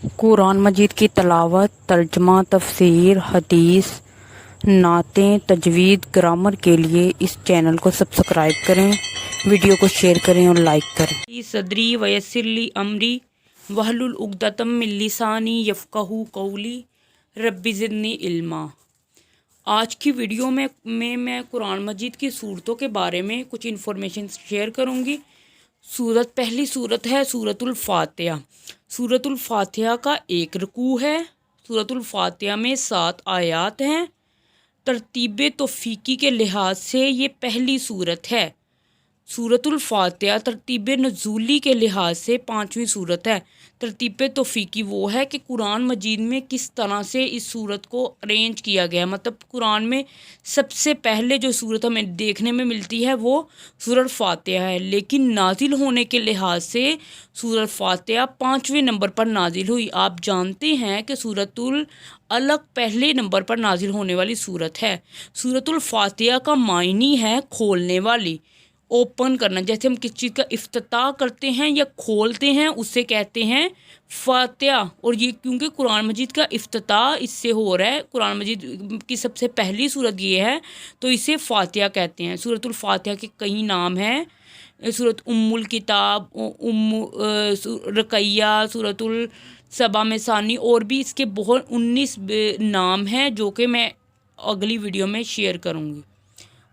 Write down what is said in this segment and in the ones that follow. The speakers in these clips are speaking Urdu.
قرآن مجید کی تلاوت، ترجمہ، تفسیر، حدیث، نعتیں، تجوید، گرامر کے لیے اس چینل کو سبسکرائب کریں، ویڈیو کو شیئر کریں اور لائک کریں۔ صدری ویسر لی امری واحلل عقدۃ من لسانی یفقہوا قولی رب زدنی علما۔ آج کی ویڈیو میں قرآن مجید کی صورتوں کے بارے میں کچھ انفارمیشن شیئر کروں گی۔ پہلی صورت ہے سورۃ الفاتحہ۔ سورۃ الفاتحہ کا 1 رکوع ہے۔ سورۃ الفاتحہ میں 7 آیات ہیں۔ ترتیب توفیقی کے لحاظ سے یہ پہلی صورت ہے۔ سورۃ الفاتحہ ترتیب نزولی کے لحاظ سے 5ویں صورت ہے۔ ترتیب توفیقی وہ ہے کہ قرآن مجید میں کس طرح سے اس صورت کو ارینج کیا گیا، مطلب قرآن میں سب سے پہلے جو صورت ہمیں دیکھنے میں ملتی ہے وہ سورۃ فاتحہ ہے، لیکن نازل ہونے کے لحاظ سے سورۃ فاتحہ 5ویں نمبر پر نازل ہوئی۔ آپ جانتے ہیں کہ سورۃ العلق پہلے نمبر پر نازل ہونے والی صورت ہے۔ سورۃ الفاتحہ کا معنی ہے کھولنے والی، اوپن کرنا۔ جیسے ہم کس چیز کا افتتاح کرتے ہیں یا کھولتے ہیں اسے کہتے ہیں فاتحہ، اور یہ کیونکہ قرآن مجید کا افتتاح اس سے ہو رہا ہے، قرآن مجید کی سب سے پہلی صورت یہ ہے تو اسے فاتحہ کہتے ہیں۔ سورۃ الفاتحہ کے کئی نام ہیں، سورۃ ام الکتاب، رقیہ، سورۃ السبع مثانی، اور بھی اس کے بہت 19 نام ہیں جو کہ میں اگلی ویڈیو میں شیئر کروں گی۔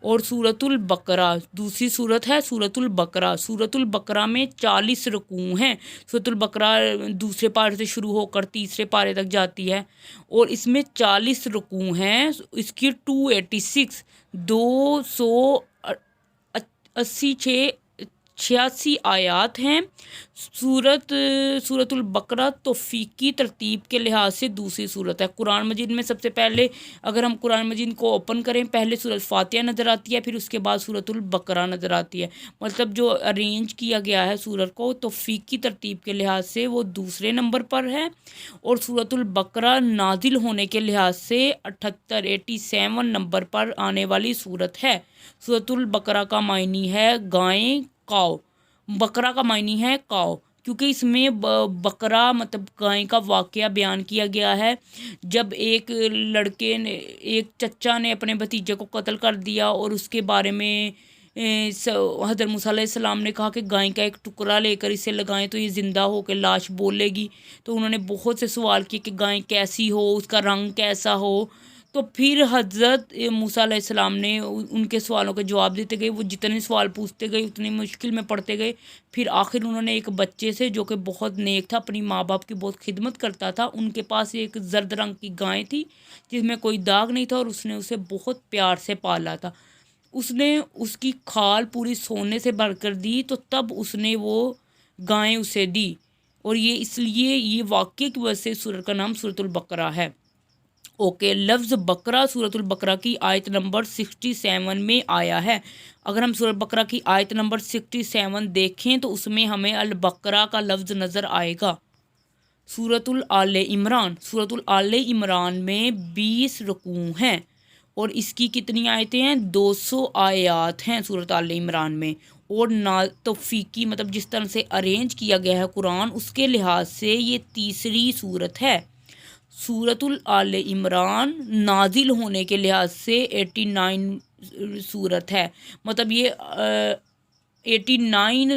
اور سورۃ البقرہ دوسری صورت ہے، سورۃ البقرہ۔ سورۃ البقرہ میں 40 رکوع ہیں۔ سورۃ البقرہ دوسرے پارے سے شروع ہو کر تیسرے پارے تک جاتی ہے اور اس میں 40 رکوع ہیں۔ اس کی 286 آیات ہیں۔ سورۃ البقرہ توفیقی ترتیب کے لحاظ سے دوسری صورت ہے۔ قرآن مجید میں سب سے پہلے اگر ہم قرآن مجید کو اوپن کریں، پہلے سورۃ فاتحہ نظر آتی ہے، پھر اس کے بعد سورۃ البقرہ نظر آتی ہے۔ مطلب جو ارینج کیا گیا ہے سورت کو توفیقی ترتیب کے لحاظ سے وہ دوسرے نمبر پر ہے، اور سورۃ البقرہ نازل ہونے کے لحاظ سے 87 نمبر پر آنے والی صورت ہے۔ سورۃ البقرہ کا معنی ہے گائیں، کاؤ۔ بقرہ کا معنی ہے کاؤ، کیونکہ اس میں بقرہ مطلب گائے کا واقعہ بیان کیا گیا ہے۔ جب ایک لڑکے نے، ایک چچا نے اپنے بھتیجے کو قتل کر دیا اور اس کے بارے میں حضرت موسیٰ علیہ السلام نے کہا کہ گائے کا ایک ٹکڑا لے کر اسے لگائیں تو یہ زندہ ہو کے لاش بولے گی، تو انہوں نے بہت سے سوال کیے کہ گائے کیسی ہو، اس کا رنگ کیسا ہو، تو پھر حضرت موسیٰ علیہ السلام نے ان کے سوالوں کے جواب دیتے گئے، وہ جتنے سوال پوچھتے گئے اتنی مشکل میں پڑتے گئے، پھر آخر انہوں نے ایک بچے سے جو کہ بہت نیک تھا، اپنی ماں باپ کی بہت خدمت کرتا تھا، ان کے پاس ایک زرد رنگ کی گائے تھی جس میں کوئی داغ نہیں تھا، اور اس نے اسے بہت پیار سے پالا تھا۔ اس نے اس کی کھال پوری سونے سے بھر کر دی، تو تب اس نے وہ گائے اسے دی، اور یہ اس لیے یہ واقعے کی وجہ سے سورت کا نام سورۃ البقرہ ہے۔ لفظ بقرہ سورۃ البقرہ کی آیت نمبر 67 میں آیا ہے۔ اگر ہم سورۃ بقرہ کی آیت نمبر 67 دیکھیں تو اس میں ہمیں البقرہ کا لفظ نظر آئے گا۔ سورۃ آل عمران۔ سورۃ آل عمران میں 20 رکوع ہیں، اور اس کی کتنی آیتیں ہیں؟ 200 آیات ہیں سورۃ آل عمران میں، اور توفیقی مطلب جس طرح سے ارینج کیا گیا ہے قرآن اس کے لحاظ سے یہ تیسری صورت ہے۔ سورۃ آل عمران نازل ہونے کے لحاظ سے 89 صورت ہے، مطلب یہ 89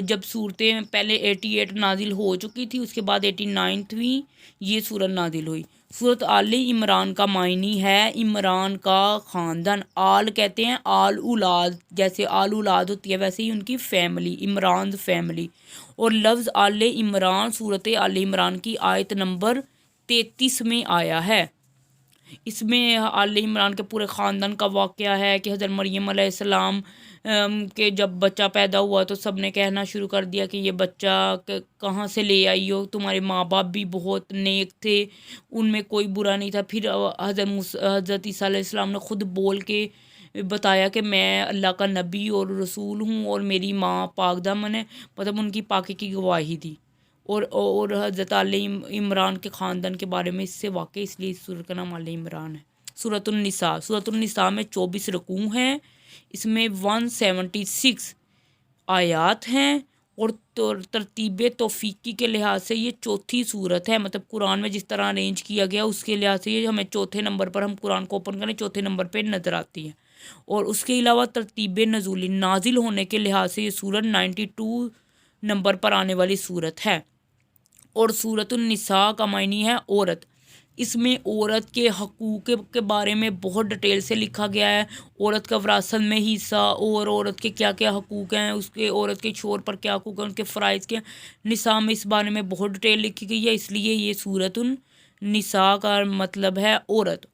جب صورتیں پہلے 88 نازل ہو چکی تھی، اس کے بعد 89ویں یہ صورت نازل ہوئی۔ سورۃ آل عمران کا معنی ہے عمران کا خاندان۔ آل کہتے ہیں آل اولاد، جیسے آل اولاد ہوتی ہے ویسے ہی ان کی فیملی، عمران فیملی۔ اور لفظ آل عمران سورۃ آل عمران کی آیت نمبر 33 میں آیا ہے۔ اس میں آل عمران کے پورے خاندان کا واقعہ ہے کہ حضرت مریم علیہ السلام کہ جب بچہ پیدا ہوا تو سب نے کہنا شروع کر دیا کہ یہ بچہ کہاں سے لے آئی ہو، تمہارے ماں باپ بھی بہت نیک تھے، ان میں کوئی برا نہیں تھا۔ پھر حضرت عیسیٰ علیہ السلام نے خود بول کے بتایا کہ میں اللہ کا نبی اور رسول ہوں اور میری ماں پاک دامن ہے، مطلب ان کی پاکی کی گواہی دی۔ اور حضرت آل عمران کے خاندان کے بارے میں اس سے واقع، اس لیے اس سورت کا نام آل عمران ہے۔ سورۃ النساء۔ سورۃ النساء میں 24 رکوع ہیں، اس میں 176 آیات ہیں، اور ترتیب توفیقی کے لحاظ سے یہ چوتھی صورت ہے، مطلب قرآن میں جس طرح ارینج کیا گیا اس کے لحاظ سے یہ ہمیں چوتھے نمبر پر، ہم قرآن کو اوپن کریں چوتھے نمبر پہ نظر آتی ہے۔ اور اس کے علاوہ ترتیب نزولی نازل ہونے کے لحاظ سے یہ صورت 92 نمبر پر آنے والی صورت ہے۔ اور صورت النساء کا معنی ہے عورت۔ اس میں عورت کے حقوق کے بارے میں بہت ڈیٹیل سے لکھا گیا ہے، عورت کا وراثت میں حصہ اور عورت کے کیا کیا حقوق ہیں، اس کے عورت کے شوہر پر کیا حقوق ہیں، ان کے فرائض کے نساء میں اس بارے میں بہت ڈیٹیل لکھی گئی ہے، اس لیے یہ صورت النساء کا مطلب ہے عورت۔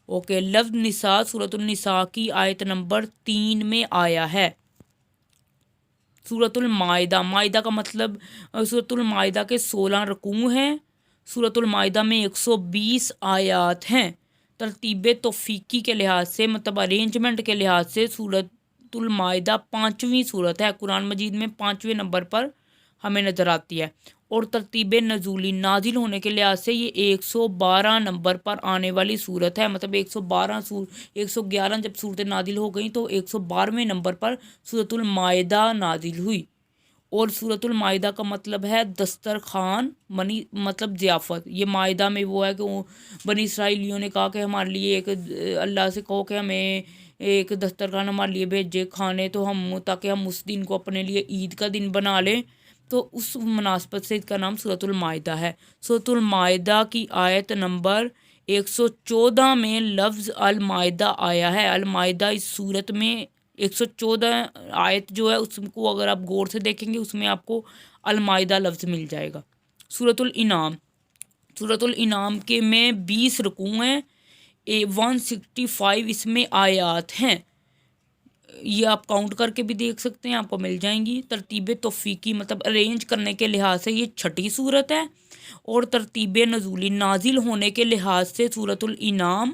اوکے، لفظ نساء صورت النساء کی آیت نمبر 3 میں آیا ہے۔ سورۃ المائدہ، مائدہ کا مطلب سورۃ المائدہ کے 16 رکوع ہیں۔ سورۃ المائدہ میں 120 آیات ہیں۔ ترتیب توفیقی کے لحاظ سے مطلب ارینجمنٹ کے لحاظ سے سورۃ المائدہ 5ویں صورت ہے، قرآن مجید میں 5ویں نمبر پر ہمیں نظر آتی ہے۔ اور ترتیب نزولی نازل ہونے کے لحاظ سے یہ 112 نمبر پر آنے والی صورت ہے، مطلب 111 جب صورتیں نازل ہو گئیں تو 112ویں نمبر پر سورۃ المائدہ نازل ہوئی۔ اور سورۃ المائدہ کا مطلب ہے دسترخوان، مطلب ضیافت۔ یہ مائدہ میں وہ ہے کہ بنی اسرائیلیوں نے کہا کہ ہمارے لیے ایک، اللہ سے کہو کہ ہمیں ایک دسترخوان ہمارے لیے بھیجے کھانے، تو تاکہ ہم اس دن کو اپنے لیے عید کا دن بنا لیں، تو اس مناسبت سے اس کا نام سورۃ المائدہ ہے۔ سورۃ المائدہ کی آیت نمبر 114 میں لفظ المائدہ آیا ہے۔ المائدہ اس صورت میں 114 آیت جو ہے اس کو اگر آپ غور سے دیکھیں گے اس میں آپ کو المائدہ لفظ مل جائے گا۔ سورۃ الانعام، سورۃ الانعام کے میں 20 رکوع ہیں، 165 اس میں آیات ہیں، یہ آپ کاؤنٹ کر کے بھی دیکھ سکتے ہیں، آپ کو مل جائیں گی۔ ترتیب توفیقی مطلب ارینج کرنے کے لحاظ سے یہ 6ٹھی صورت ہے۔ اور ترتیب نزولی نازل ہونے کے لحاظ سے سورۃ الانعام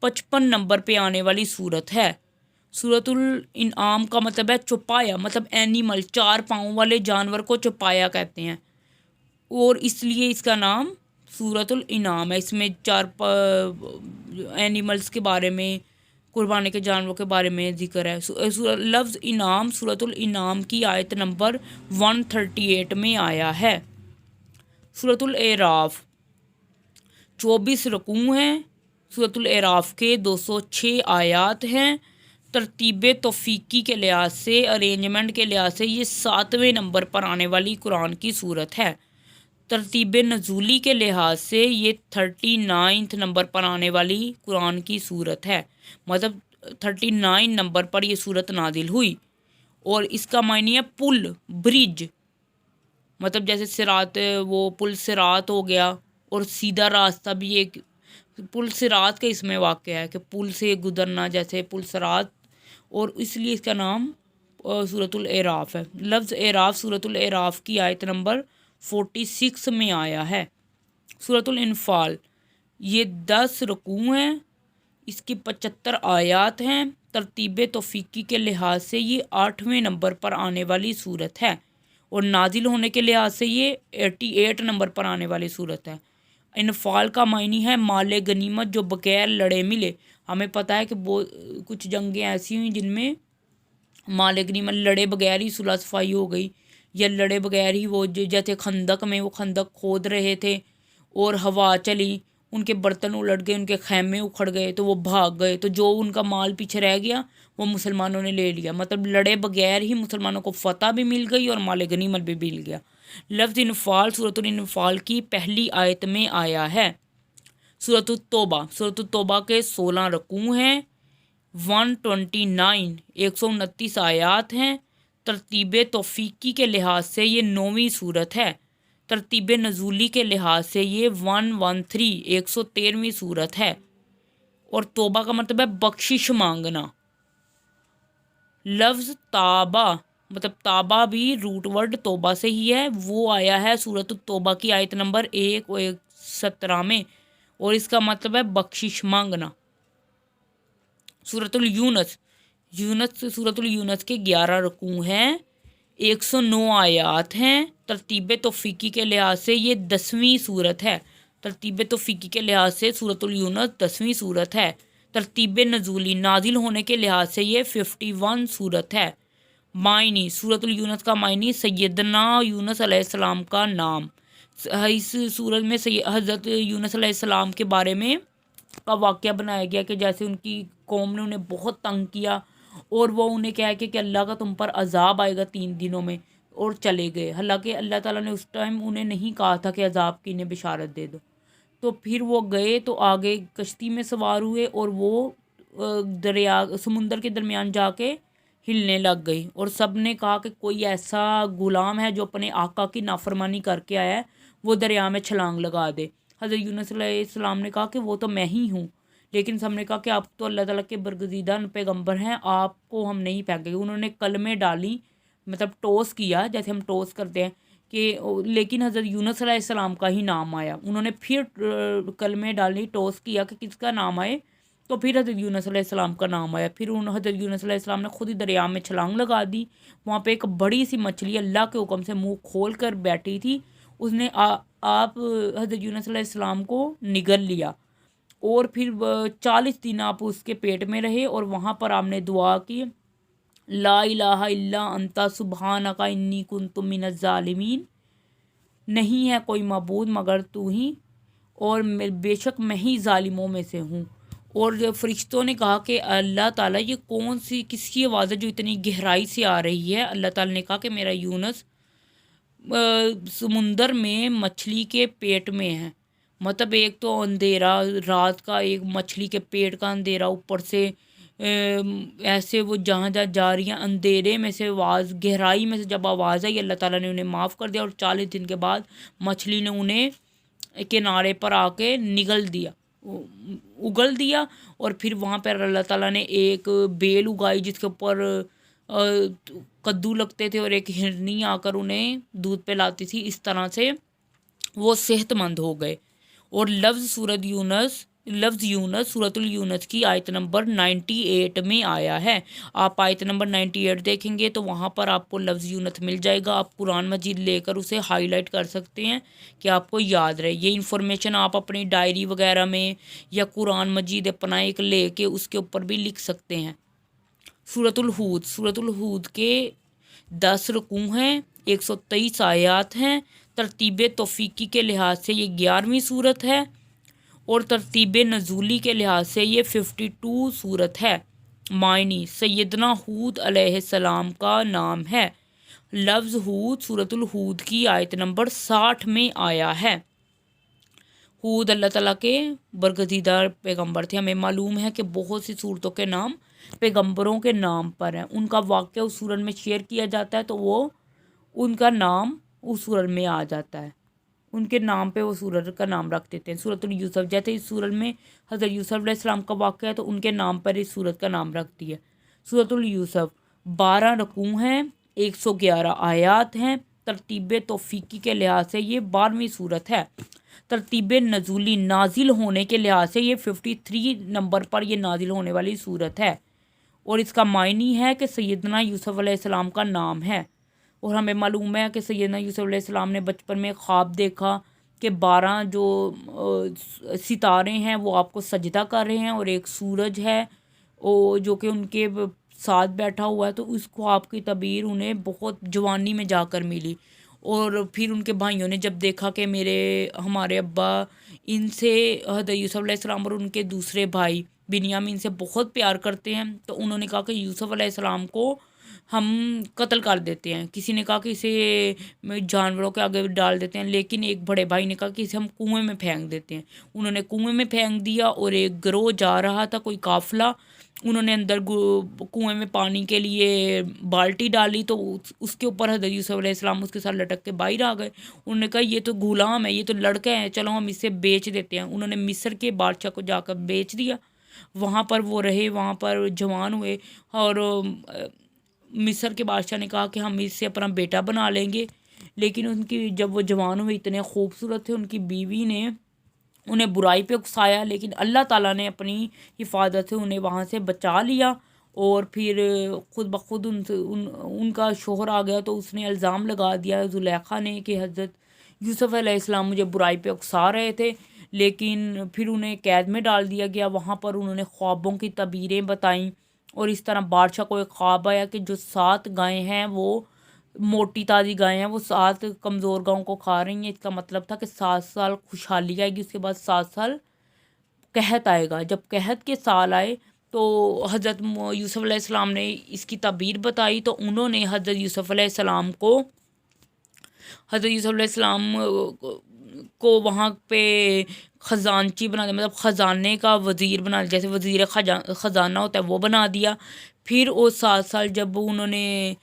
55 نمبر پہ آنے والی صورت ہے۔ سورۃ الانعام کا مطلب ہے چوپایا، مطلب اینیمل، 4 پاؤں والے جانور کو چوپایا کہتے ہیں، اور اس لیے اس کا نام سورۃ الانعام ہے۔ اس میں 4 اینیملز کے بارے میں، قربانی کے جانوروں کے بارے میں ذکر ہے۔ لفظ انعام سورۃ الانعام کی آیت نمبر 138 میں آیا ہے۔ سورۃ الاعراف 24 رکوع ہیں، سورۃ الاعراف کے 206 آیات ہیں۔ ترتیب توفیقی کے لحاظ سے، ارینجمنٹ کے لحاظ سے یہ 7ویں نمبر پر آنے والی قرآن کی صورت ہے۔ ترتیب نزولی کے لحاظ سے یہ 39 نمبر پر آنے والی قرآن کی صورت ہے، مطلب 39 نمبر پر یہ صورت نازل ہوئی۔ اور اس کا معنی ہے پل، برج، مطلب جیسے صراط، وہ پل صراط ہو گیا، اور سیدھا راستہ بھی ایک پل صراط کا اس میں واقع ہے کہ پل سے گزرنا، جیسے پل صراط، اور اس لیے اس کا نام سورۃ الاعراف ہے۔ لفظ اعراف سورۃ الاعراف کی آیت نمبر 46 میں آیا ہے۔ سورۃ الانفال یہ 10 رکوع ہیں، اس کی 75 آیات ہیں۔ ترتیب توفیقی کے لحاظ سے یہ 8ویں نمبر پر آنے والی صورت ہے، اور نازل ہونے کے لحاظ سے یہ 88 نمبر پر آنے والی صورت ہے۔ انفال کا معنی ہے مال غنیمت جو بغیر لڑے ملے۔ ہمیں پتہ ہے کہ کچھ جنگیں ایسی ہوئیں جن میں مال غنیمت لڑے بغیر ہی صلح صفائی ہو گئی، یا لڑے بغیر ہی وہ جیسے خندق میں وہ خندق کھود رہے تھے اور ہوا چلی، ان کے برتن الٹ گئے، ان کے خیمے اکھڑ گئے، تو وہ بھاگ گئے، تو جو ان کا مال پیچھے رہ گیا وہ مسلمانوں نے لے لیا، مطلب لڑے بغیر ہی مسلمانوں کو فتح بھی مل گئی اور مال غنیمت بھی مل گیا۔ لفظ انفال سورۃ الانفال کی پہلی آیت میں آیا ہے۔ سورۃ التوبہ، سورۃ التوبہ کے 16 رکوع ہیں، 129 آیات ہیں۔ ترتیب توفیقی کے لحاظ سے یہ 9ویں صورت ہے۔ ترتیب نزولی کے لحاظ سے یہ 113ویں صورت ہے۔ اور توبہ کا مطلب ہے بخشش مانگنا۔ لفظ تابہ، مطلب تابہ بھی روٹ ورڈ توبہ سے ہی ہے، وہ آیا ہے سورۃ التوبہ کی آیت نمبر 117 میں، اور اس کا مطلب ہے بخشش مانگنا۔ سورۃ اليونس، سورۃ اليونس کے 11 رکوع ہیں، 109 آیات ہیں۔ ترتیب توفیقی کے لحاظ سے یہ 10ویں صورت ہے۔ ترتیب توفیقی کے لحاظ سے سورۃ اليونس 10ویں صورت ہے۔ ترتیب نزولی نازل ہونے کے لحاظ سے یہ 51 صورت ہے، معنی سورۃ الیونس کا معنی سیدنا یونس علیہ السلام کا نام۔ اس سورت میں حضرت یونس علیہ السلام کے بارے میں کا واقعہ بنایا گیا کہ جیسے ان کی قوم نے انہیں بہت تنگ کیا اور وہ انہیں کہا کہ اللہ کا تم پر عذاب آئے گا 3 دنوں میں، اور چلے گئے۔ حالانکہ اللہ تعالیٰ نے اس ٹائم انہیں نہیں کہا تھا کہ عذاب کی انہیں بشارت دے دو۔ تو پھر وہ گئے تو آگے کشتی میں سوار ہوئے اور وہ سمندر کے درمیان جا کے ہلنے لگ گئی، اور سب نے کہا کہ کوئی ایسا غلام ہے جو اپنے آقا کی نافرمانی کر کے آیا ہے، وہ دریا میں چھلانگ لگا دے۔ حضرت یونس علیہ السلام نے کہا کہ وہ تو میں ہی ہوں، لیکن سب نے کہا کہ آپ تو اللہ تعالیٰ کے برگزیدہ پیغمبر ہیں، آپ کو ہم نہیں پھینکیں گے۔ انہوں نے کلمے ڈالی، مطلب ٹوس کیا جیسے ہم ٹوس کرتے ہیں کہ، لیکن حضرت یونس علیہ السلام کا ہی نام آیا۔ انہوں نے پھر کلمے ڈالی، ٹوس کیا کہ کس کا نام آئے، تو پھر حضرت یونس علیہ السلام کا نام آیا۔ پھر حضرت یونس علیہ السلام نے خود ہی دریا میں چھلانگ لگا دی۔ وہاں پہ ایک بڑی سی مچھلی اللہ کے حکم سے منہ کھول کر بیٹھی تھی، اس نے آپ حضرت یونس علیہ السلام کو نگل لیا، اور پھر 40 دن آپ اس کے پیٹ میں رہے، اور وہاں پر آپ نے دعا کی، لا الہ الا انت سبحانک انی کنت من الظالمین، نہیں ہے کوئی معبود مگر تو ہی، اور بے شک میں ہی ظالموں میں سے ہوں۔ اور فرشتوں نے کہا کہ اللہ تعالیٰ یہ کون سی کس کی آواز ہے جو اتنی گہرائی سے آ رہی ہے؟ اللہ تعالیٰ نے کہا کہ میرا یونس سمندر میں مچھلی کے پیٹ میں ہے۔ مطلب ایک تو اندھیرا رات کا، ایک مچھلی کے پیٹ کا اندھیرا، اوپر سے ایسے وہ جہاں جہاں جا رہی ہیں اندھیرے میں سے آواز، گہرائی میں سے جب آواز آئی، اللہ تعالیٰ نے انہیں معاف کر دیا، اور 40 دن کے بعد مچھلی نے انہیں کنارے پر آ کے نگل دیا، اگل دیا، اور پھر وہاں پر اللہ تعالیٰ نے ایک بیل اگائی جس کے اوپر کدو لگتے تھے، اور ایک ہرنی آ کر انہیں دودھ پلاتی تھی۔ اس طرح سے وہ صحت مند ہو گئے۔ اور لفظ یونس سورۃ الیونس کی آیت نمبر 98 میں آیا ہے۔ آپ آیت نمبر 98 دیکھیں گے تو وہاں پر آپ کو لفظ یونس مل جائے گا۔ آپ قرآن مجید لے کر اسے ہائی لائٹ کر سکتے ہیں کہ آپ کو یاد رہے۔ یہ انفارمیشن آپ اپنی ڈائری وغیرہ میں یا قرآن مجید اپنا ایک لے کے اس کے اوپر بھی لکھ سکتے ہیں۔ سورۃ الہود کے 10 رکوع ہیں، 123 آیات ہیں۔ ترتیب توفیقی کے لحاظ سے یہ 11ویں صورت ہے، اور ترتیب نزولی کے لحاظ سے یہ 52 صورت ہے۔ معنی سیدنا ہود علیہ السلام کا نام ہے۔ لفظ ہود سورۃ الہود کی آیت نمبر 60 میں آیا ہے۔ ہود اللہ تعالیٰ کے برگزیدہ پیغمبر تھے۔ ہمیں معلوم ہے کہ بہت سی صورتوں کے نام پیغمبروں کے نام پر ہیں، ان کا واقعہ اس سورت میں شیئر کیا جاتا ہے تو وہ ان کا نام اس سورت میں آ جاتا ہے، ان کے نام پہ وہ سورت کا نام رکھ دیتے ہیں۔ سورۃ اليوسف، جیسے اس سورت میں حضرت یوسف علیہ السلام کا واقعہ ہے تو ان کے نام پر اس سورت کا نام رکھ دیا۔ سورۃ اليوسف 12 رکوع ہیں، 111 آیات ہیں۔ ترتیب توفیقی کے لحاظ سے یہ 12ویں صورت ہے۔ ترتیب نزولی نازل ہونے کے لحاظ سے یہ 53 نمبر پر یہ نازل ہونے والی صورت ہے، اور اس کا معنی ہے کہ سیدنا یوسف علیہ السلام کا نام ہے۔ اور ہمیں معلوم ہے کہ سیدنا یوسف علیہ السلام نے بچپن میں خواب دیکھا کہ 12 جو ستارے ہیں وہ آپ کو سجدہ کر رہے ہیں، اور ایک سورج ہے جو کہ ان کے ساتھ بیٹھا ہوا ہے۔ تو اس خواب کی تعبیر انہیں بہت جوانی میں جا کر ملی، اور پھر ان کے بھائیوں نے جب دیکھا کہ ہمارے ابا ان سے حضرت یوسف علیہ السلام اور ان کے دوسرے بھائی بنیامین سے بہت پیار کرتے ہیں، تو انہوں نے کہا کہ یوسف علیہ السلام کو ہم قتل کر دیتے ہیں۔ کسی نے کہا کہ اسے جانوروں کے آگے ڈال دیتے ہیں، لیکن ایک بڑے بھائی نے کہا کہ اسے ہم کنویں میں پھینک دیتے ہیں۔ انہوں نے کنویں میں پھینک دیا، اور ایک گروہ جا رہا تھا، کوئی قافلہ، انہوں نے اندر کنویں میں پانی کے لیے بالٹی ڈالی، تو اس کے اوپر حضرت یوسف علیہ السلام اس کے ساتھ لٹک کے باہر آ گئے۔ انہوں نے کہا یہ تو غلام ہے، یہ تو لڑکا ہے، چلو ہم اسے بیچ دیتے ہیں۔ انہوں نے مصر کے بادشاہ کو جا کر بیچ دیا، وہاں پر وہ رہے، وہاں پر جوان ہوئے، اور مصر کے بادشاہ نے کہا کہ ہم اس سے اپنا بیٹا بنا لیں گے، لیکن ان کی جب وہ جوان ہوئے اتنے خوبصورت تھے، ان کی بیوی نے انہیں برائی پہ اکسایا، لیکن اللہ تعالیٰ نے اپنی حفاظت سے انہیں وہاں سے بچا لیا، اور پھر خود بخود ان کا شوہر آ گیا تو اس نے الزام لگا دیا زلیخا نے کہ حضرت یوسف علیہ السلام مجھے برائی پہ اکسا رہے تھے، لیکن پھر انہیں قید میں ڈال دیا گیا۔ وہاں پر انہوں نے خوابوں کی تعبیریں بتائیں اور اس طرح بادشاہ کو ایک خواب آیا کہ جو 7 گائیں ہیں وہ موٹی تازی گائیں ہیں وہ 7 کمزور گاؤں کو کھا رہی ہیں. اس کا مطلب تھا کہ 7 سال خوشحالی آئے گی، اس کے بعد 7 سال قحط آئے گا. جب قحط کے سال آئے تو حضرت یوسف علیہ السلام نے اس کی تعبیر بتائی، تو انہوں نے حضرت یوسف علیہ السلام کو وہاں پہ خزانچی بنا دیا، مطلب خزانے کا وزیر بنا دیا، جیسے وزیر خزانہ ہوتا ہے وہ بنا دیا. پھر وہ 7 سال جب انہوں نے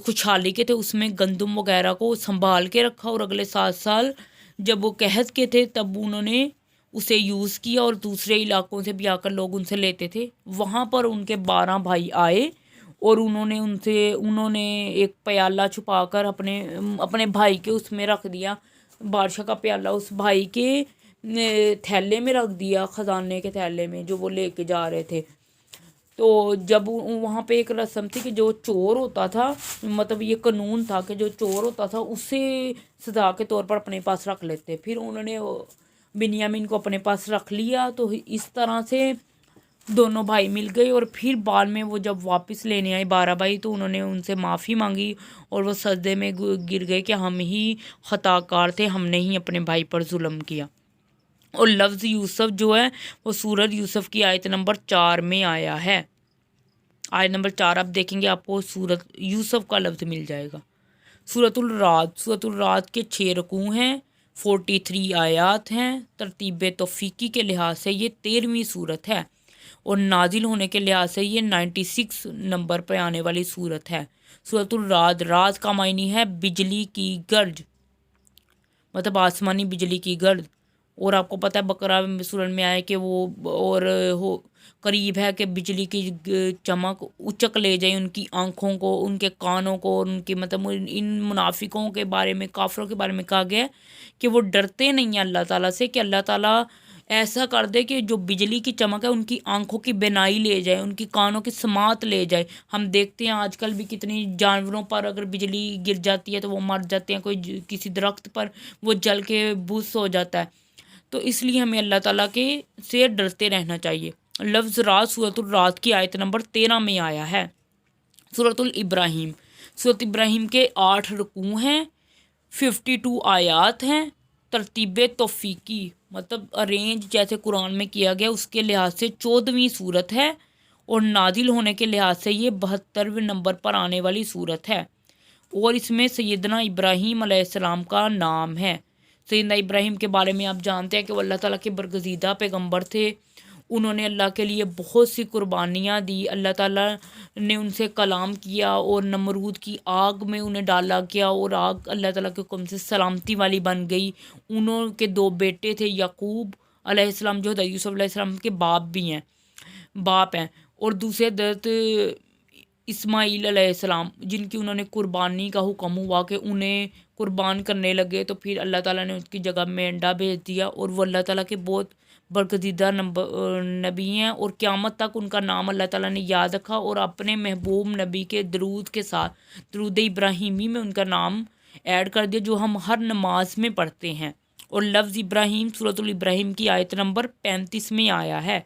خوشحالی کے تھے اس میں گندم وغیرہ کو سنبھال کے رکھا، اور اگلے 7 سال جب وہ قحط کے تھے تب انہوں نے اسے یوز کیا، اور دوسرے علاقوں سے بھی آ کر لوگ ان سے لیتے تھے. وہاں پر ان کے 12 بھائی آئے اور انہوں نے ایک پیالہ چھپا کر اپنے بھائی کے اس میں رکھ دیا. بادشاہ کا پیالہ اس بھائی کے تھیلے میں رکھ دیا، خزانے کے تھیلے میں جو وہ لے کے جا رہے تھے. تو جب وہاں پہ ایک رسم تھی کہ جو چور ہوتا تھا، مطلب یہ قانون تھا کہ جو چور ہوتا تھا اسے سزا کے طور پر اپنے پاس رکھ لیتے. پھر انہوں نے بنیامین کو اپنے پاس رکھ لیا. تو اس طرح سے دونوں بھائی مل گئے، اور پھر بعد میں وہ جب واپس لینے آئے 12 بھائی تو انہوں نے ان سے معافی مانگی اور وہ سجدے میں گر گئے کہ ہم ہی خطا کار تھے، ہم نے ہی اپنے بھائی پر ظلم کیا. اور لفظ یوسف جو ہے وہ سورۃ یوسف کی آیت نمبر 4 میں آیا ہے. آیت نمبر 4 آپ دیکھیں گے آپ کو سورۃ یوسف کا لفظ مل جائے گا. سورۃ الرعد کے 6 رکوع ہیں، 43 آیات ہیں. ترتیب توفیقی کے لحاظ سے یہ 13ویں صورت ہے، اور نازل ہونے کے لحاظ سے یہ 96 نمبر پہ آنے والی صورت ہے. سورۃ الرعد، راز کا معنی ہے بجلی کی گرج، مطلب آسمانی بجلی کی گرج. اور آپ کو پتہ ہے بقرہ سورت میں آئے کہ وہ قریب ہے کہ بجلی کی چمک اچک لے جائے ان کی آنکھوں کو، ان کے کانوں کو، اور ان کی مطلب ان منافقوں کے بارے میں، کافروں کے بارے میں کہا گیا ہے کہ وہ ڈرتے نہیں ہیں اللہ تعالیٰ سے، کہ اللہ تعالیٰ ایسا کر دے کہ جو بجلی کی چمک ہے ان کی آنکھوں کی بینائی لے جائے، ان کی کانوں کی سماعت لے جائے. ہم دیکھتے ہیں آج کل بھی کتنی جانوروں پر اگر بجلی گر جاتی ہے تو وہ مر جاتے ہیں، کوئی کسی درخت پر وہ جل کے بھس ہو جاتا ہے. تو اس لیے ہمیں اللہ تعالیٰ سے ڈرتے رہنا چاہیے. لفظ راز سورۃ الرعد کی آیت نمبر 13 میں آیا ہے. سورۃ ابراہیم کے 8 رکوع ہیں، 52 آیات ہیں. ترتیب توفیقی مطلب ارینج جیسے قرآن میں کیا گیا اس کے لحاظ سے 14ویں صورت ہے، اور نازل ہونے کے لحاظ سے یہ 72ویں نمبر پر آنے والی صورت ہے. اور اس میں سیدنا ابراہیم علیہ السلام کا نام ہے. سیدنا ابراہیم کے بارے میں آپ جانتے ہیں کہ وہ اللہ تعالیٰ کے برگزیدہ پیغمبر تھے. انہوں نے اللہ کے لیے بہت سی قربانیاں دی. اللہ تعالیٰ نے ان سے کلام کیا اور نمرود کی آگ میں انہیں ڈالا گیا، اور آگ اللہ تعالیٰ کے حکم سے سلامتی والی بن گئی. انہوں کے 2 بیٹے تھے، یعقوب علیہ السلام جو حضرت یوسف علیہ السلام کے باپ ہیں، اور دوسرے حضرت اسماعیل علیہ السلام جن کی انہوں نے قربانی کا حکم ہوا کہ انہیں قربان کرنے لگے. تو پھر اللہ تعالیٰ نے اس کی جگہ مینڈا بھیج دیا، اور وہ اللہ تعالیٰ کے بہت برگزیدہ نبی ہیں، اور قیامت تک ان کا نام اللہ تعالیٰ نے یاد رکھا، اور اپنے محبوب نبی کے درود کے ساتھ درود ابراہیمی میں ان کا نام ایڈ کر دیا جو ہم ہر نماز میں پڑھتے ہیں. اور لفظ ابراہیم سورۃ الابراہیم کی آیت نمبر 35 میں آیا ہے.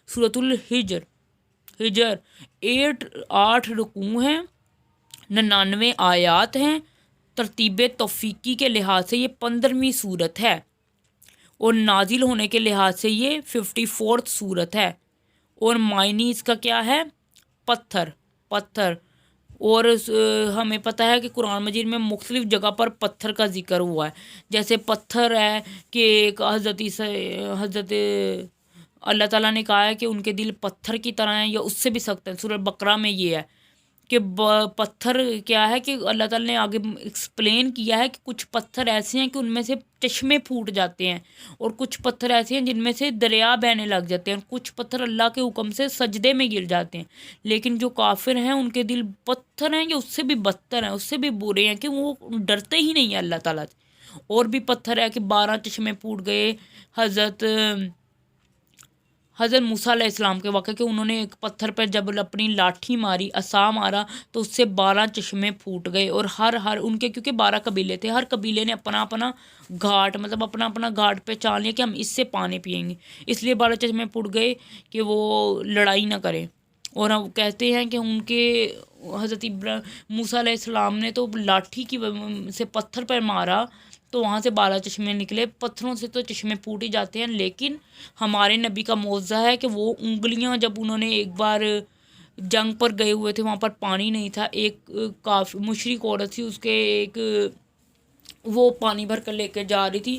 سورۃ الحجر 8 رکوع ہیں، 99 آیات ہیں. ترتیب توفیقی کے لحاظ سے یہ 15ویں صورت ہے، اور نازل ہونے کے لحاظ سے یہ 54 صورت ہے. اور معنی اس کا کیا ہے؟ پتھر. اور ہمیں پتہ ہے کہ قرآن مجید میں مختلف جگہ پر پتھر کا ذکر ہوا ہے. جیسے پتھر ہے کہ ایک حضرت اللہ تعالیٰ نے کہا ہے کہ ان کے دل پتھر کی طرح ہیں یا اس سے بھی سخت ہیں. سورہ بقرہ میں یہ ہے کہ پتھر کیا ہے، کہ اللہ تعالیٰ نے آگے ایکسپلین کیا ہے کہ کچھ پتھر ایسے ہیں کہ ان میں سے چشمے پھوٹ جاتے ہیں، اور کچھ پتھر ایسے ہیں جن میں سے دریا بہنے لگ جاتے ہیں، اور کچھ پتھر اللہ کے حکم سے سجدے میں گر جاتے ہیں. لیکن جو کافر ہیں ان کے دل پتھر ہیں یا اس سے بھی بدتر ہیں، اس سے بھی برے ہیں، کہ وہ ڈرتے ہی نہیں ہیں اللہ تعالیٰ سے. اور بھی پتھر ہے کہ 12 چشمے پھوٹ گئے حضرت موسیٰ علیہ السلام کے واقعہ، کہ انہوں نے ایک پتھر پر جب اپنی لاٹھی ماری، عصا مارا، تو اس سے 12 چشمے پھوٹ گئے. اور ہر ان کے کیونکہ 12 قبیلے تھے، ہر قبیلے نے اپنا گھاٹ مطلب اپنا گھاٹ پہچان لیا کہ ہم اس سے پانی پئیں گے، اس لیے 12 چشمے پھوٹ گئے کہ وہ لڑائی نہ کریں. اور وہ کہتے ہیں کہ ان کے حضرت موسیٰ علیہ السلام نے تو لاٹھی کی سے پتھر پر مارا تو وہاں سے 12 چشمے نکلے. پتھروں سے تو چشمے پھوٹ ہی جاتے ہیں، لیکن ہمارے نبی کا معجزہ ہے کہ وہ انگلیاں جب انہوں نے ایک بار جنگ پر گئے ہوئے تھے، وہاں پر پانی نہیں تھا، ایک کافی مشرک عورت تھی، اس کے ایک وہ پانی بھر کر لے کے جا رہی تھی،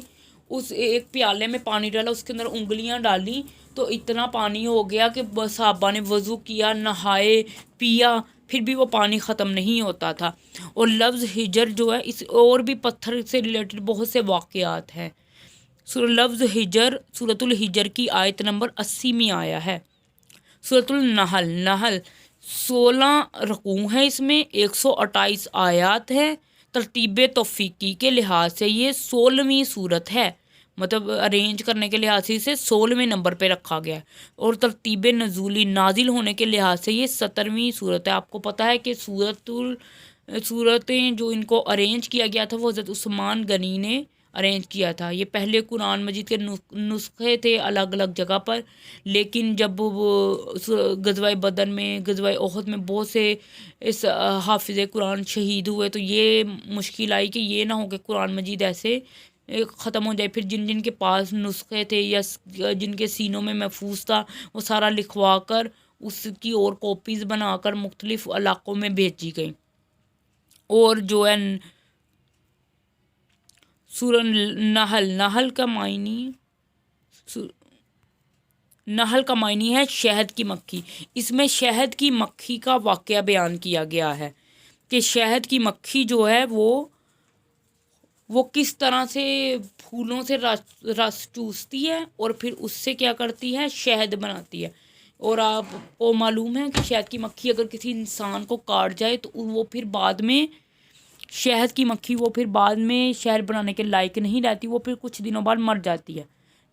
اس ایک پیالے میں پانی ڈالا، اس کے اندر انگلیاں ڈالی تو اتنا پانی ہو گیا کہ صحابہ نے وضو کیا، نہائے، پیا، پھر بھی وہ پانی ختم نہیں ہوتا تھا. اور لفظ ہجر جو ہے، اس اور بھی پتھر سے ریلیٹڈ بہت سے واقعات ہیں. لفظ ہجر سورۃ الحجر کی آیت نمبر 80 میں آیا ہے. سورۃ النحل، نحل 16 رکوع ہیں، اس میں 128 آیات ہیں. ترتیب توفیقی کے لحاظ سے یہ 16ویں صورت ہے، مطلب ارینج کرنے کے لحاظ سے اسے 16ویں نمبر پہ رکھا گیا ہے. اور ترتیب نزولی نازل ہونے کے لحاظ سے یہ 17ویں صورت ہے. آپ کو پتہ ہے کہ صورتیں جو ان کو ارینج کیا گیا تھا وہ حضرت عثمان غنی نے ارینج کیا تھا. یہ پہلے قرآن مجید کے نسخے تھے الگ الگ جگہ پر، لیکن جب وہ غزوہ بدر میں، غزوہ احد میں بہت سے اس حافظ قرآن شہید ہوئے تو یہ مشکل آئی کہ یہ نہ ہو کہ قرآن مجید ایسے ختم ہو جائے. پھر جن جن کے پاس نسخے تھے یا جن کے سینوں میں محفوظ تھا وہ سارا لکھوا کر اس کی اور کاپیز بنا کر مختلف علاقوں میں بھیجی گئی. اور جو ہے سورہ نحل، نحل کا معنی ہے شہد کی مکھی. اس میں شہد کی مکھی کا واقعہ بیان کیا گیا ہے کہ شہد کی مکھی جو ہے وہ کس طرح سے پھولوں سے رس چوستی ہے اور پھر اس سے کیا کرتی ہے، شہد بناتی ہے. اور آپ کو معلوم ہے کہ شہد کی مکھی اگر کسی انسان کو کاٹ جائے تو وہ پھر بعد میں شہد کی مکھی وہ پھر بعد میں شہد بنانے کے لائق نہیں رہتی، وہ پھر کچھ دنوں بعد مر جاتی ہے.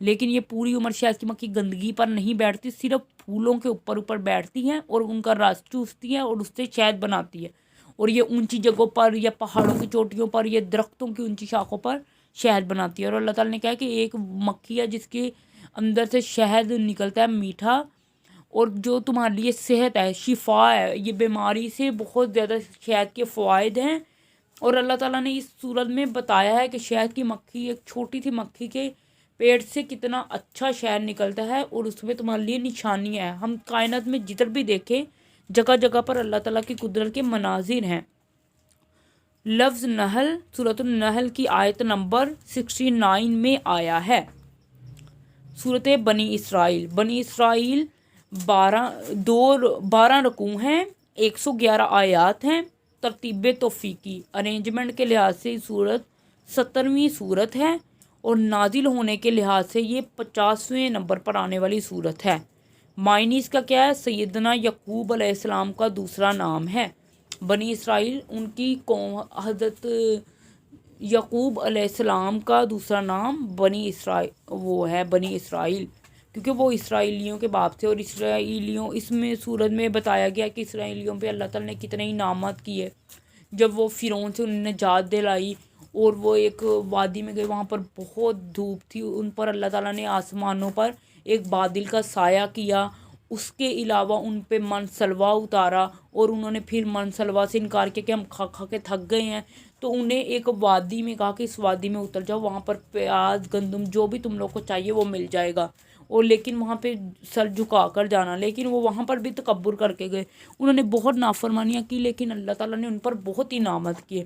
لیکن یہ پوری عمر شہد کی مکھی گندگی پر نہیں بیٹھتی، صرف پھولوں کے اوپر بیٹھتی ہیں اور ان کا رس چوستی ہے اور اس سے شہد بناتی ہے. اور یہ اونچی جگہوں پر یا پہاڑوں کی چوٹیوں پر یا درختوں کی اونچی شاخوں پر شہد بناتی ہے. اور اللہ تعالیٰ نے کہا کہ ایک مکھی ہے جس کے اندر سے شہد نکلتا ہے میٹھا، اور جو تمہارے لیے صحت ہے، شفا ہے، یہ بیماری سے بہت زیادہ شہد کے فوائد ہیں. اور اللہ تعالیٰ نے اس صورت میں بتایا ہے کہ شہد کی مکھی، ایک چھوٹی سی مکھی کے پیٹ سے کتنا اچھا شہد نکلتا ہے اور اس میں تمہارے لیے نشانی ہے. ہم کائنات میں جدھر بھی دیکھیں جگہ جگہ پر اللہ تعالیٰ کی قدرت کے مناظر ہیں. لفظ نحل سورۃ النحل کی آیت نمبر 69 میں آیا ہے. سورۃ بنی اسرائیل، بنی اسرائیل 12 رکوع ہیں، 111 آیات ہیں. ترتیب توفیقی ارینجمنٹ کے لحاظ سے صورت 17ویں صورت ہے اور نازل ہونے کے لحاظ سے یہ 50ویں نمبر پر آنے والی صورت ہے. معنی اس کا کیا ہے؟ سیدنا یعقوب علیہ السلام کا دوسرا نام ہے. بنی اسرائیل ان کی قوم، حضرت یعقوب علیہ السلام کا دوسرا نام بنی اسرائیل کیونکہ وہ اسرائیلیوں کے باپ تھے. اور اسرائیلیوں اس میں سورت میں بتایا گیا کہ اسرائیلیوں پہ اللہ تعالیٰ نے کتنے انعامات کیے. جب وہ فرعون سے انہوں نے نجات دلائی اور وہ ایک وادی میں گئے، وہاں پر بہت دھوپ تھی، ان پر اللہ تعالیٰ نے آسمانوں پر ایک بادل کا سایہ کیا. اس کے علاوہ ان پہ من سلوا اتارا اور انہوں نے پھر من سلوا سے انکار کیا کہ ہم کھا کھا کے تھک گئے ہیں. تو انہیں ایک وادی میں کہا کہ اس وادی میں اتر جاؤ، وہاں پر پیاز، گندم، جو بھی تم لوگ کو چاہیے وہ مل جائے گا. اور لیکن وہاں پہ سر جھکا کر جانا. لیکن وہ وہاں پر بھی تکبر کر کے گئے، انہوں نے بہت نافرمانیاں کی، لیکن اللہ تعالیٰ نے ان پر بہت انعامات کیے.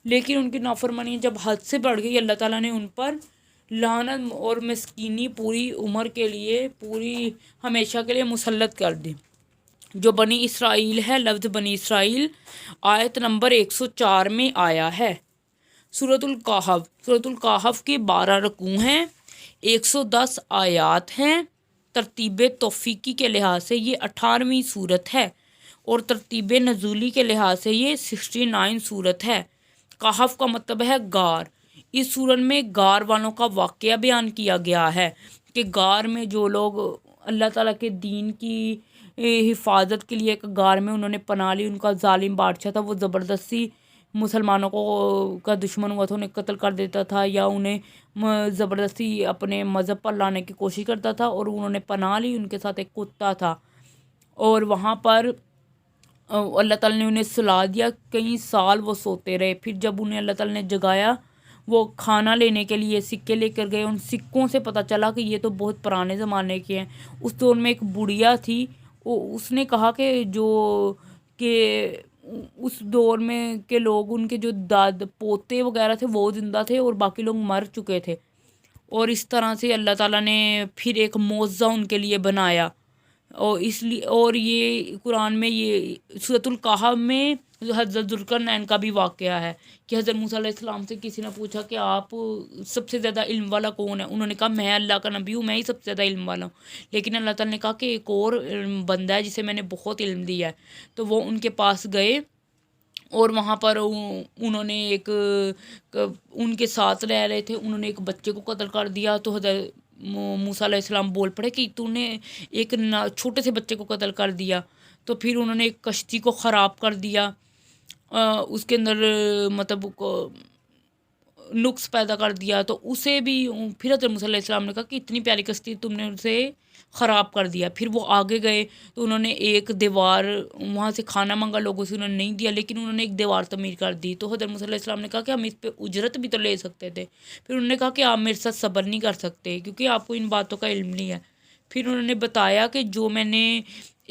لیکن ان کی نافرمانیاں جب حد سے بڑھ گئی، اللہ تعالیٰ نے ان پر لعنت اور مسکینی پوری عمر کے لیے، پوری ہمیشہ کے لیے مسلط کر دی. جو بنی اسرائیل ہے، لفظ بنی اسرائیل آیت نمبر 104 میں آیا ہے. سورۃ الکہف، سورۃ الکہف کے 12 رکوع ہیں، 110 آیات ہیں. ترتیب توفیقی کے لحاظ سے یہ 18ویں صورت ہے اور ترتیب نزولی کے لحاظ سے یہ 69 صورت ہے. کہف کا مطلب ہے غار. اس صورت میں غار والوں کا واقعہ بیان کیا گیا ہے کہ غار میں جو لوگ اللہ تعالیٰ کے دین کی حفاظت کے لیے ایک غار میں انہوں نے پناہ لی. ان کا ظالم بادشاہ تھا، وہ زبردستی مسلمانوں کو کا دشمن ہوا تھا، انہیں قتل کر دیتا تھا یا انہیں زبردستی اپنے مذہب پر لانے کی کوشش کرتا تھا. اور انہوں نے پناہ لی، ان کے ساتھ ایک کتا تھا اور وہاں پر اللہ تعالیٰ نے انہیں سلا دیا، کئی سال وہ سوتے رہے۔ پھر جب انہیں اللہ تعالیٰ نے جگایا، وہ کھانا لینے کے لیے سکے لے کر گئے، ان سکوں سے پتہ چلا کہ یہ تو بہت پرانے زمانے کے ہیں۔ اس دور میں ایک بڑھیا تھی، اس نے کہا کہ اس دور میں کے لوگ، ان کے جو پوتے وغیرہ تھے وہ زندہ تھے اور باقی لوگ مر چکے تھے، اور اس طرح سے اللہ تعالیٰ نے پھر ایک معجزہ ان کے لیے بنایا۔ اور اس لیے، اور یہ قرآن میں یہ سورۃ الکہف میں حضرت ذوالقرنین کا بھی واقعہ ہے کہ حضرت موسیٰ علیہ السلام سے کسی نے پوچھا کہ آپ سب سے زیادہ علم والا کون ہے؟ انہوں نے کہا میں اللہ کا نبی ہوں، میں ہی سب سے زیادہ علم والا ہوں۔ لیکن اللہ تعالیٰ نے کہا کہ ایک اور بندہ ہے جسے میں نے بہت علم دیا ہے۔ تو وہ ان کے پاس گئے، اور وہاں پر انہوں نے ان کے ساتھ رہ رہے تھے، انہوں نے ایک بچے کو قتل کر دیا۔ تو حضرت موسیٰ علیہ السلام بول پڑے کہ تو نے ایک چھوٹے سے بچے کو قتل کر دیا۔ تو پھر انہوں نے ایک کشتی کو خراب کر دیا، اس کے اندر مطلب نقص پیدا کر دیا۔ تو اسے بھی پھر حضرت موسیٰ علیہ السلام نے کہا کہ اتنی پیاری کشتی تم نے اسے خراب کر دیا۔ پھر وہ آگے گئے تو انہوں نے ایک دیوار، وہاں سے کھانا مانگا لوگوں سے، انہوں نے نہیں دیا، لیکن انہوں نے ایک دیوار تعمیر کر دی۔ تو حضرت موسیٰ علیہ السلام نے کہا کہ ہم اس پہ اجرت بھی تو لے سکتے تھے۔ پھر انہوں نے کہا کہ آپ میرے ساتھ صبر نہیں کر سکتے کیونکہ آپ کو ان باتوں کا علم نہیں ہے۔ پھر انہوں نے بتایا کہ جو میں نے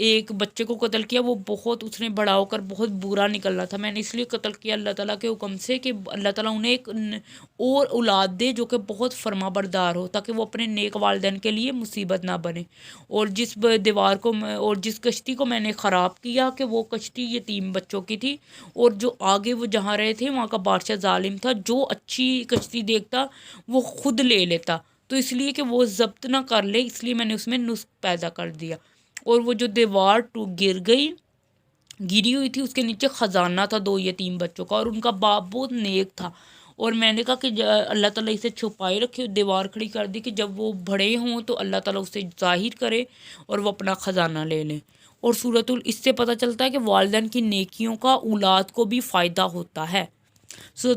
ایک بچے کو قتل کیا وہ بہت، اس نے بڑا ہو کر بہت برا نکلنا تھا، میں نے اس لیے قتل کیا اللہ تعالیٰ کے حکم سے کہ اللہ تعالیٰ انہیں ایک اور اولاد دے جو کہ بہت فرما بردار ہو، تاکہ وہ اپنے نیک والدین کے لیے مصیبت نہ بنے۔ اور جس دیوار کو اور جس کشتی کو میں نے خراب کیا کہ وہ کشتی یتیم بچوں کی تھی، اور جو آگے وہ جہاں رہے تھے وہاں کا بادشاہ ظالم تھا، جو اچھی کشتی دیکھتا وہ خود لے لیتا، تو اس لیے کہ وہ ضبط نہ کر لے، اس لیے میں نے اس میں نسخ پیدا کر دیا۔ اور وہ جو دیوار گری ہوئی تھی، اس کے نیچے خزانہ تھا 2 یتیم بچوں کا، اور ان کا باپ بہت نیک تھا۔ اور میں نے کہا کہ اللہ تعالیٰ اسے چھپائے رکھے، دیوار کھڑی کر دی کہ جب وہ بڑے ہوں تو اللہ تعالیٰ اسے ظاہر کرے اور وہ اپنا خزانہ لے لیں۔ اور اس سے پتہ چلتا ہے کہ والدین کی نیکیوں کا اولاد کو بھی فائدہ ہوتا ہے۔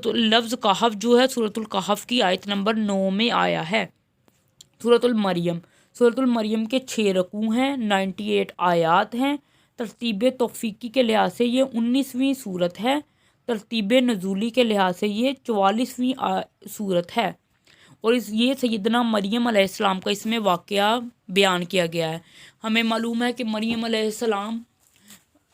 لفظ کہف جو ہے سورۃ الکہف کی آیت نمبر 9 میں آیا ہے۔ سورۃ المریم کے 6 رکوع ہیں، 98 آیات ہیں۔ ترتیب توفیقی کے لحاظ سے یہ 19ویں صورت ہے، ترتیب نزولی کے لحاظ سے یہ 44ویں صورت ہے، اور یہ سیدنا مریم علیہ السلام کا اس میں واقعہ بیان کیا گیا ہے۔ ہمیں معلوم ہے کہ مریم علیہ السلام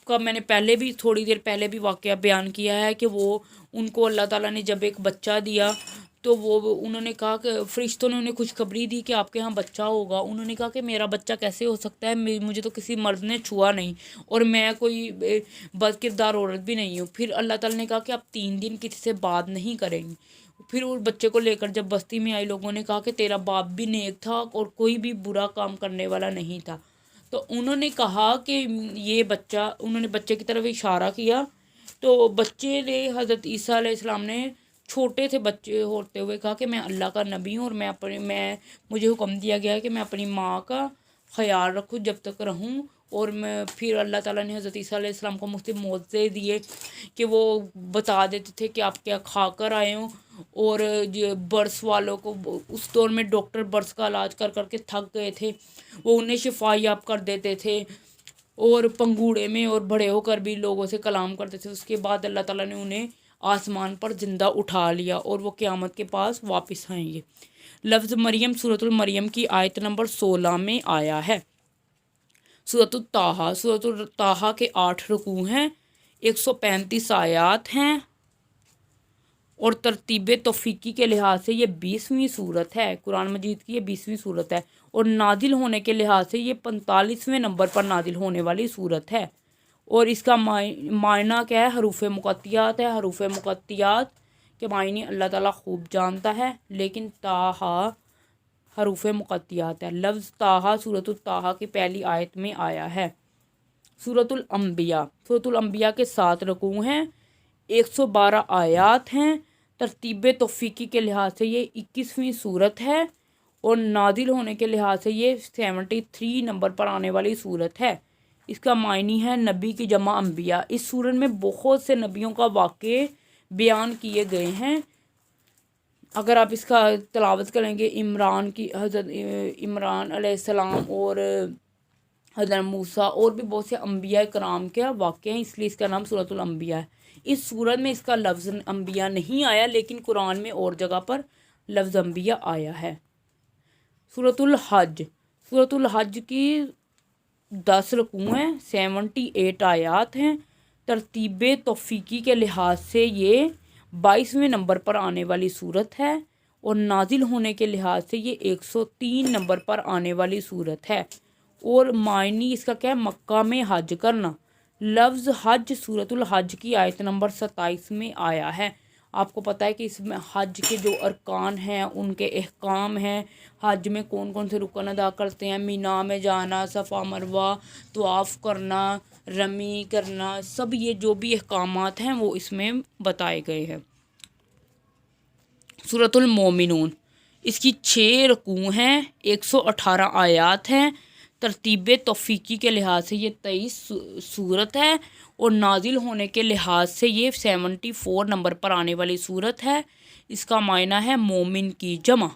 کا میں نے تھوڑی دیر پہلے بھی واقعہ بیان کیا ہے کہ وہ ان کو اللہ تعالیٰ نے جب ایک بچہ دیا تو انہوں نے کہا کہ فرشتوں نے انہیں خوشخبری دی کہ آپ کے ہاں بچہ ہوگا۔ انہوں نے کہا کہ میرا بچہ کیسے ہو سکتا ہے، مجھے تو کسی مرد نے چھوا نہیں، اور میں کوئی بد کردار عورت بھی نہیں ہوں۔ پھر اللہ تعالیٰ نے کہا کہ آپ 3 دن کسی سے بات نہیں کریں گے۔ پھر اس بچے کو لے کر جب بستی میں آئی، لوگوں نے کہا کہ تیرا باپ بھی نیک تھا اور کوئی بھی برا کام کرنے والا نہیں تھا۔ تو انہوں نے کہا کہ یہ بچہ، انہوں نے بچے کی طرف اشارہ کیا، تو بچے نے حضرت عیسیٰ علیہ السلام نے چھوٹے سے بچے ہوتے ہوئے کہا کہ میں اللہ کا نبی ہوں، اور مجھے حکم دیا گیا ہے کہ میں اپنی ماں کا خیال رکھوں جب تک رہوں۔ اور پھر اللہ تعالیٰ نے حضرت عیسیٰ علیہ السلام کو مختلف معجزے دیے کہ وہ بتا دیتے تھے کہ آپ کیا کھا کر آئے ہوں، اور برس والوں کو، اس دور میں ڈاکٹر برس کا علاج کر کر کے تھک گئے تھے، وہ انہیں شفا یاب کر دیتے تھے، اور پنگوڑے میں اور بڑے ہو کر بھی لوگوں سے کلام کرتے تھے۔ اس کے بعد اللہ تعالیٰ نے انہیں آسمان پر زندہ اٹھا لیا اور وہ قیامت کے پاس واپس آئیں گے۔ لفظ مریم سورۃ المریم کی آیت نمبر 16 میں آیا ہے۔ سورۃ الطٰہٰ کے 8 رکوع ہیں، 135 آیات ہیں، اور ترتیب توفیقی کے لحاظ سے یہ 20ویں صورت ہے، قرآن مجید کی یہ 20ویں صورت ہے، اور نازل ہونے کے لحاظ سے یہ 45ویں نمبر پر نازل ہونے والی صورت ہے۔ اور اس کا معنی کیا ہے؟ حروف مقطعات ہے۔ حروف مقطعات کے معنی اللہ تعالیٰ خوب جانتا ہے، لیکن طٰہٰ حروف مقطعات ہے۔ لفظ طٰہٰ سورۃ الطٰہٰ کی پہلی آیت میں آیا ہے۔ سورۃ الانبیاء کے 7 رکوع ہیں، 112 آیات ہیں۔ ترتیب توفیقی کے لحاظ سے یہ 21ویں صورت ہے، اور نازل ہونے کے لحاظ سے یہ 73 نمبر پر آنے والی صورت ہے۔ اس کا معنی ہے نبی کی جمع انبیاء۔ اس سورت میں بہت سے نبیوں کا واقعے بیان کیے گئے ہیں۔ اگر آپ اس کا تلاوت کریں گے، حضرت عمران علیہ السلام اور حضرت موسیٰ اور بھی بہت سے انبیاء کرام کے واقعے ہیں، اس لیے اس کا نام سورۃ الانبیاء ہے۔ اس سورت میں اس کا لفظ انبیاء نہیں آیا، لیکن قرآن میں اور جگہ پر لفظ انبیاء آیا ہے۔ سورۃ الحج، سورۃ الحج کی 10 رکوع ہیں، 78 آیات ہیں۔ ترتیب توفیقی کے لحاظ سے یہ 22ویں نمبر پر آنے والی سورت ہے، اور نازل ہونے کے لحاظ سے یہ 103 نمبر پر آنے والی سورت ہے۔ اور معنی اس کا کیا ہے؟ مکہ میں حج کرنا۔ لفظ حج سورۃ الحج کی آیت نمبر 27 میں آیا ہے۔ آپ کو پتہ ہے کہ اس میں حج کے جو ارکان ہیں، ان کے احکام ہیں، حج میں کون کون سے رکن ادا کرتے ہیں، مینا میں جانا، صفا مروہ طواف کرنا، رمی کرنا، سب یہ جو بھی احکامات ہیں وہ اس میں بتائے گئے ہیں۔ سورۃ المومنون، اس کی 6 رکوع ہیں، 118 آیات ہیں۔ ترتیب توفیقی کے لحاظ سے یہ 23 سورت ہے، اور نازل ہونے کے لحاظ سے یہ 74 نمبر پر آنے والی سورت ہے۔ اس کا معنی ہے مومن کی جمع،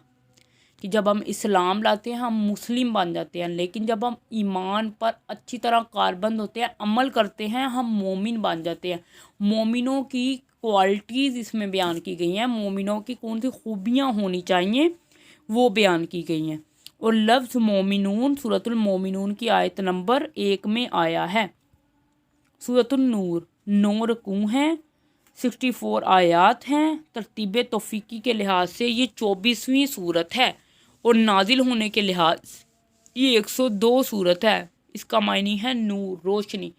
کہ جب ہم اسلام لاتے ہیں ہم مسلم بن جاتے ہیں، لیکن جب ہم ایمان پر اچھی طرح کاربند ہوتے ہیں، عمل کرتے ہیں، ہم مومن بن جاتے ہیں۔ مومنوں کی کوالٹیز اس میں بیان کی گئی ہیں، مومنوں کی کون سی خوبیاں ہونی چاہیے وہ بیان کی گئی ہیں۔ اور لفظ مومنون سورۃ المومنون کی آیت نمبر 1 میں آیا ہے۔ سورۃ النور، 9 رکوع ہیں، 64 آیات ہیں۔ ترتیب توفیقی کے لحاظ سے یہ 24ویں سورت ہے، اور نازل ہونے کے لحاظ یہ 102 سورت ہے۔ اس کا معنی ہے نور، روشنی۔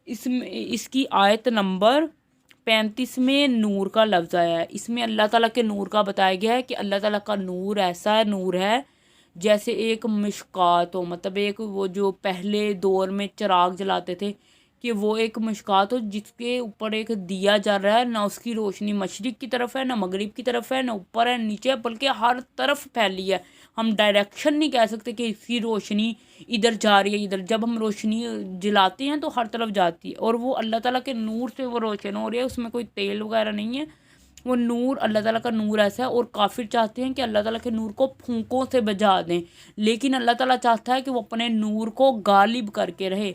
اس کی آیت نمبر 35 میں نور کا لفظ آیا ہے۔ اس میں اللہ تعالیٰ کے نور کا بتایا گیا ہے کہ اللہ تعالیٰ کا نور ایسا ہے، نور ہے جیسے ایک مشکات ہو، مطلب ایک وہ جو پہلے دور میں چراغ جلاتے تھے، کہ وہ ایک مشکات ہو جس کے اوپر ایک دیا جل رہا ہے، نہ اس کی روشنی مشرق کی طرف ہے، نہ مغرب کی طرف ہے، نہ اوپر ہے نیچے ہے، بلکہ ہر طرف پھیلی ہے۔ ہم ڈائریکشن نہیں کہہ سکتے کہ اس کی روشنی ادھر جا رہی ہے ادھر، جب ہم روشنی جلاتے ہیں تو ہر طرف جاتی ہے، اور وہ اللہ تعالیٰ کے نور سے وہ روشن ہو رہی ہے، اس میں کوئی تیل وغیرہ نہیں ہے۔ وہ نور اللہ تعالیٰ کا نور ایسا ہے، اور کافر چاہتے ہیں کہ اللہ تعالیٰ کے نور کو پھونکوں سے بجھا دیں، لیکن اللہ تعالیٰ چاہتا ہے کہ وہ اپنے نور کو غالب کر کے رہے۔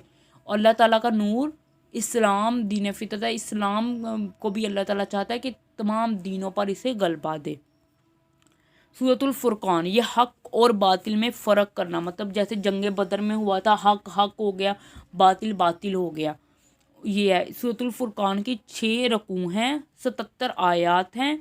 اور اللہ تعالیٰ کا نور اسلام دین فطرت ہے، اسلام کو بھی اللہ تعالیٰ چاہتا ہے کہ تمام دینوں پر اسے غلبہ دے۔ سورۃ الفرقان، یہ حق اور باطل میں فرق کرنا، مطلب جیسے جنگ بدر میں ہوا تھا، حق حق ہو گیا، باطل باطل ہو گیا، یہ ہے۔ سورۃ الفرقان کی 6 رکوع ہیں، 77 آیات ہیں۔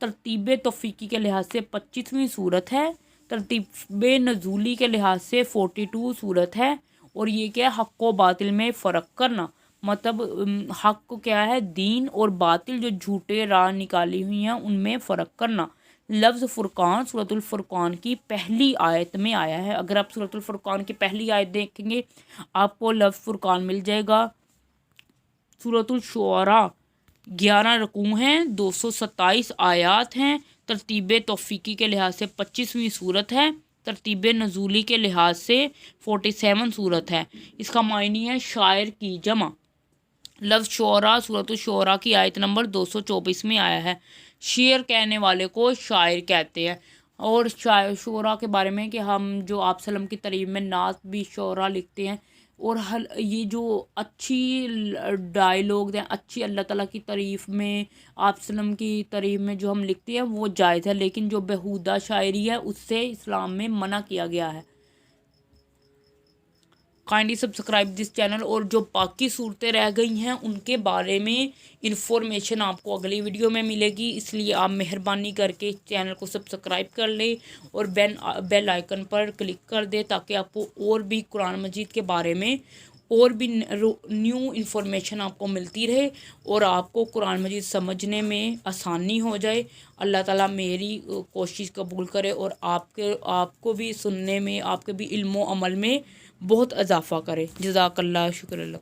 ترتیب توفیقی کے لحاظ سے 25ویں سورت ہے، ترتیب نزولی کے لحاظ سے 42 سورت ہے، اور یہ کیا ہے؟ حق و باطل میں فرق کرنا، مطلب حق کو کیا ہے؟ دین، اور باطل جو جھوٹے راہ نکالی ہوئی ہیں ان میں فرق کرنا۔ لفظ فرقان سورۃ الفرقان کی پہلی آیت میں آیا ہے۔ اگر آپ سورۃ الفرقان کی پہلی آیت دیکھیں گے آپ کو لفظ فرقان مل جائے گا۔ سورۃ الشعراء، 11 رکوع ہیں، 227 آیات ہیں۔ ترتیب توفیقی کے لحاظ سے 25ویں سورت ہے، ترتیب نزولی کے لحاظ سے 47 سورت ہے۔ اس کا معنی ہے شاعر کی جمع۔ لفظ شعراء سورۃ الشعراء کی آیت نمبر 224 میں آیا ہے۔ شعر کہنے والے کو شاعر کہتے ہیں، اور شعراء کے بارے میں کہ ہم جو آپ وسلم کی تعریف میں نعت بھی شعراء لکھتے ہیں، اور یہ جو اچھی ڈائیلاگ ہیں، اچھی اللہ تعالیٰ کی تعریف میں، آپ وسلم کی تعریف میں جو ہم لکھتے ہیں وہ جائز ہے، لیکن جو بیہودہ شاعری ہے اس سے اسلام میں منع کیا گیا ہے۔ کائنڈلی سبسکرائب دس چینل، اور جو باقی صورتیں رہ گئی ہیں ان کے بارے میں انفارمیشن آپ کو اگلی ویڈیو میں ملے گی، اس لیے آپ مہربانی کر کے چینل کو سبسکرائب کر لیں اور بیل آئیکن پر کلک کر دیں، تاکہ آپ کو اور بھی قرآن مجید کے بارے میں اور بھی نیو انفارمیشن آپ کو ملتی رہے، اور آپ کو قرآن مجید سمجھنے میں آسانی ہو جائے۔ اللہ تعالیٰ میری کوشش قبول کرے، اور آپ کو بھی سننے میں، آپ کے بھی علم و عمل میں بہت اضافہ کرے۔ جزاک اللہ، شکر اللہ۔